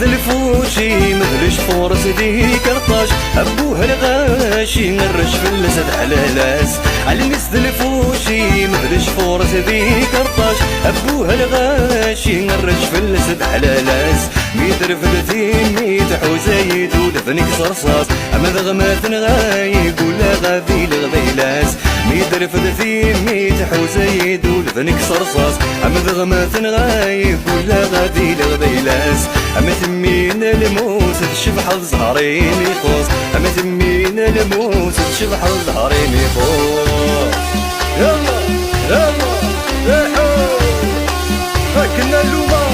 الفوشي مثل شفورس ذي كرطاج أبوها الغاشي نرش في اللسد على لاس المس الفوشي مثل شفورس ذي كرطاج أبوها الغاشي نرش في اللسد على لاس ميدر فلتين ميت حوزايد ودفنك صرصاص أما ذغمات غايب ولا غاذي لغذيلاس ميدر فلتين ميت حوزايد ودفنك صرصاص أما ذغمات غايب ولا غاذي لغذيلاس أما تمين الموس تشبح الزهرين يخوص أما تمين الموس تشبح الزهرين يخوص يلا يلا يحو فكنا اللومة